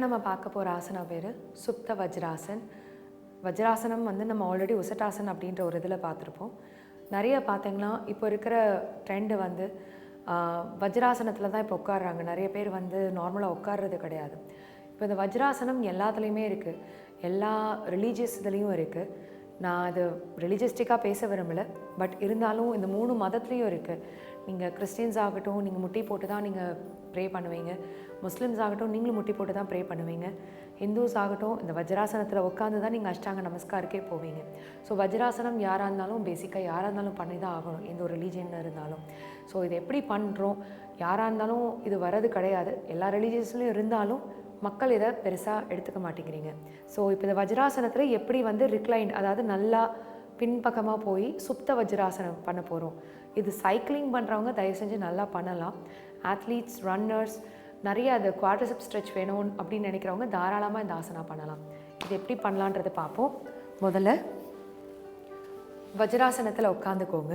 நம்ம பார்க்க போகிற ஆசனா பேர் சுப்த வஜ்ராசன். வஜ்ராசனம் நம்ம ஆல்ரெடி உசட்டாசன் அப்படின்ற ஒரு இதில் பார்த்துருப்போம். நிறைய பார்த்தீங்கன்னா இப்போ இருக்கிற ட்ரெண்டு வஜ்ராசனத்தில் தான் இப்போ உட்காடுறாங்க. நிறைய பேர் நார்மலாக உட்கார்றது கிடையாது. இப்போ இந்த வஜ்ராசனம் எல்லாத்துலேயுமே இருக்குது, எல்லா ரிலீஜியஸ் இதுலேயும் இருக்குது. நான் அது ரிலீஜியஸ்டிக்காக பேச விரும்பலை, பட் இருந்தாலும் இந்த 3 மதத்துலேயும் இருக்குது. நீங்கள் கிறிஸ்டின்ஸ் ஆகட்டும், நீங்கள் முட்டி போட்டு தான் நீங்கள் ப்ரே பண்ணுவீங்க. முஸ்லீம்ஸ் ஆகட்டும், நீங்களும் முட்டி போட்டு தான் ப்ரே பண்ணுவீங்க. ஹிந்துஸ் ஆகட்டும், இந்த வஜ்ராசனத்தில் உட்காந்து தான் நீங்கள் அஷ்டாங்க நமஸ்காருக்கே போவீங்க. ஸோ வஜ்ராசனம் யாராக இருந்தாலும் பேசிக்காக யாராக இருந்தாலும் பண்ணி தான் ஆகணும், எந்த ஒரு ரிலீஜியன் இருந்தாலும். ஸோ இது எப்படி பண்ணுறோம், யாராக இருந்தாலும் இது வர்றது கிடையாது. எல்லா ரிலீஜியஸ்லையும் இருந்தாலும் மக்கள் இதை பெருசாக எடுத்துக்க மாட்டேங்கிறீங்க. ஸோ இப்போ இந்த வஜ்ராசனத்தில் எப்படி ரிக்ளைண்ட், அதாவது நல்லா பின்பக்கமாக போய் சுப்த வஜ்ராசனம் பண்ண போகிறோம். இது சைக்கிளிங் பண்ணுறவங்க தயவு செஞ்சு நல்லா பண்ணலாம். ஆத்லீட்ஸ், ரன்னர்ஸ், நிறைய அது குவாட்ரிசெப்ஸ் ஸ்ட்ரெச் வேணும் அப்படின்னு நினைக்கிறவங்க தாராளமாக இந்த ஆசனா பண்ணலாம். இது எப்படி பண்ணலான்றதை பார்ப்போம். முதல்ல வஜ்ராசனத்தில் உட்காந்துக்கோங்க.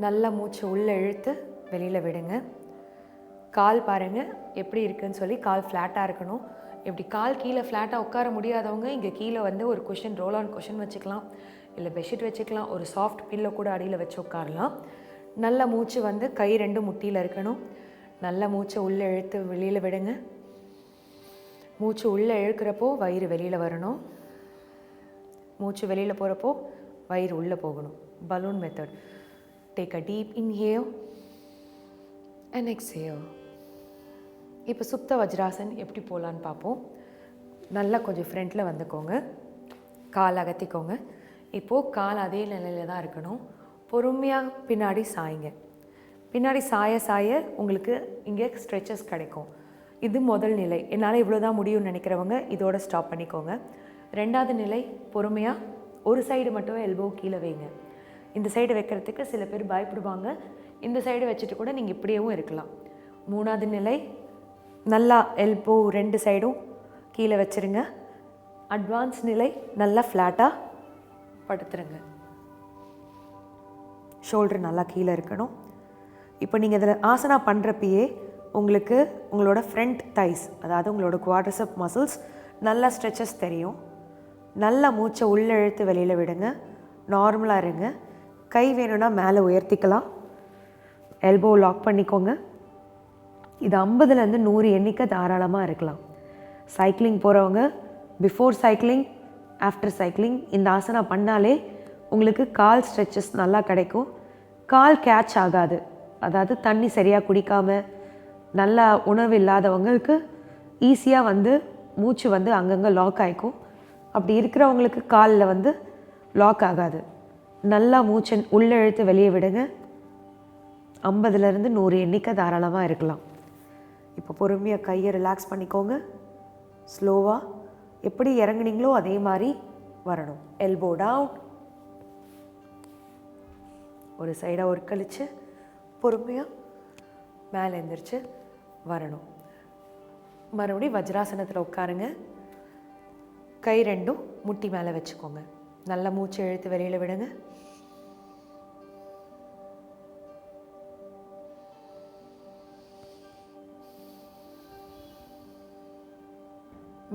நல்லா மூச்சு உள்ளே இழுத்து வெளியில் விடுங்க. கால் பாருங்கள் எப்படி இருக்குதுன்னு சொல்லி. கால் ஃப்ளாட்டாக இருக்கணும். இப்படி கால் கீழே ஃப்ளாட்டாக உட்கார முடியாதவங்க இங்கே கீழே ஒரு குஷன், ரோல் ஆன் குஷன் வச்சுக்கலாம், இல்லை பெட்ஷீட் வச்சுக்கலாம், ஒரு சாஃப்ட் பில்லோ கூட அடியில் வச்சு உட்காரலாம். நல்ல மூச்சு கை 2 முட்டியில் இருக்கணும். நல்ல மூச்சை உள்ளே இழுத்து வெளியில் விடுங்க. மூச்சு உள்ளே இழுக்கிறப்போ வயிறு வெளியில் வரணும். மூச்சு வெளியில் போகிறப்போ வயிறு உள்ளே போகணும். Balloon method. Take a deep inhale and exhale. இப்போ சுப்த வஜ்ராசன் எப்படி போகலான்னு பார்ப்போம். நல்லா கொஞ்சம் ஃப்ரண்ட்டில் வந்துக்கோங்க. கால் அகத்திக்கோங்க. இப்போது கால் அதே நிலையில் தான் இருக்கணும். பொறுமையாக பின்னாடி சாய்ங்க. பின்னாடி சாய சாய உங்களுக்கு இங்கே ஸ்ட்ரெச்சஸ் கிடைக்கும். இது முதல் நிலை. என்னால் இவ்வளோ தான் முடியும்னு நினைக்கிறவங்க இதோட ஸ்டாப் பண்ணிக்கோங்க. 2வது நிலை, பொறுமையாக ஒரு சைடு மட்டும் எல்போ கீழே வைங்க. இந்த சைடு வைக்கிறதுக்கு சில பேர் பயப்படுவாங்க. இந்த சைடு வச்சுட்டு கூட நீங்கள் இப்படியேவும் இருக்கலாம். 3வது நிலை, நல்லா எல்போ 2 சைடும் கீழே வச்சுருங்க. அட்வான்ஸ் நிலை, நல்லா ஃப்ளாட்டாக படுத்துருங்க. ஷோல்டர் நல்லா கீழே இருக்கணும். இப்போ நீங்கள் இதில் ஆசனா பண்ணுறப்பயே உங்களுக்கு உங்களோட ஃப்ரண்ட் தைஸ், அதாவது உங்களோட குவாட்ரிசெப் மசில்ஸ் நல்லா ஸ்ட்ரெச்சஸ் தெரியும். நல்லா மூச்சை உள்ளே இழுத்து வெளியில் விடுங்க. நார்மலாக இருங்க. கை வேணும்னா மேலே உயர்த்திக்கலாம். எல்போ லாக் பண்ணிக்கோங்க. இது 50லேருந்து 100 எண்ணிக்கை தாராளமாக இருக்கலாம். சைக்கிளிங் போகிறவங்க பிஃபோர் சைக்கிளிங், ஆஃப்டர் சைக்கிளிங் இந்த ஆசனா பண்ணாலே உங்களுக்கு கால் ஸ்ட்ரெச்சஸ் நல்லா கிடைக்கும். கால் கேட்ச் ஆகாது. அதாவது தண்ணி சரியாக குடிக்காமல் நல்லா உணவு இல்லாதவங்களுக்கு ஈஸியாக மூச்சு அங்கங்கே லாக் ஆகிக்கும். அப்படி இருக்கிறவங்களுக்கு காலில் லாக் ஆகாது. நல்லா மூச்சை உள்ளே இழுத்து வெளியே விடுங்க. 50லேருந்து 100 எண்ணிக்கை தாராளமாக இருக்கலாம். இப்போ பொறுமையாக கையை ரிலாக்ஸ் பண்ணிக்கோங்க. ஸ்லோவாக எப்படி இறங்குனீங்களோ அதே மாதிரி வரணும். Elbow down. ஒரு சைடாக ஒரு கழித்து பொறுமையாக மேலே எழுந்திரிச்சு வரணும். மறுபடியும் வஜ்ராசனத்தில் உட்காருங்க. கை 2ம் முட்டி மேலே வச்சுக்கோங்க. நல்ல மூச்சு இழுத்து வெளியில் விடுங்க.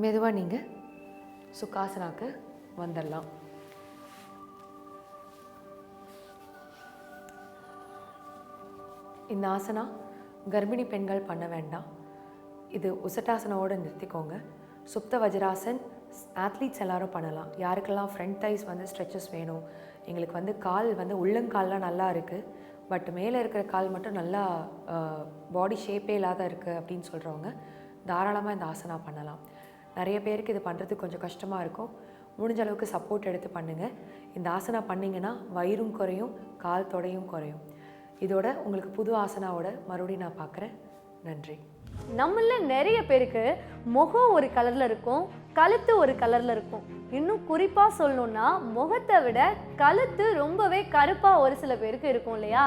மெதுவாக நீங்கள் சுகாசனாக்கு வந்துடலாம். இந்த ஆசனா கர்ப்பிணி பெண்கள் பண்ண வேண்டாம். இது உசட்டாசனாவோடு நிறுத்திக்கோங்க. சுப்த வஜ்ராசன் ஆத்லீட்ஸ் எல்லோரும் பண்ணலாம். யாருக்கெல்லாம் ஃப்ரண்ட் தைஸ் ஸ்ட்ரெச்சஸ் வேணும், எங்களுக்கு கால் உள்ளங்கால்லாம் நல்லா இருக்குது, பட் மேலே இருக்கிற கால் மட்டும் நல்லா பாடி ஷேப்பே இல்லாத இருக்குது அப்படின்னு சொல்கிறவங்க தாராளமாக இந்த ஆசனா பண்ணலாம். நிறைய பேருக்கு இது பண்ணுறதுக்கு கொஞ்சம் கஷ்டமாக இருக்கும். முடிஞ்ச அளவுக்கு சப்போர்ட் எடுத்து பண்ணுங்கள். இந்த ஆசனா பண்ணிங்கன்னா வயிறும் குறையும், கால் தொடையும் குறையும். இதோட உங்களுக்கு புது ஆசனாவோட மறுபடியும் நான் பார்க்குறேன். நன்றி. நம்மள நிறைய பேருக்கு முகம் ஒரு கலரில் இருக்கும், கழுத்து ஒரு கலரில் இருக்கும். இன்னும் குறிப்பாக சொல்லணும்னா முகத்தை விட கழுத்து ரொம்பவே கருப்பாக ஒரு சில பேருக்கு இருக்கும் இல்லையா?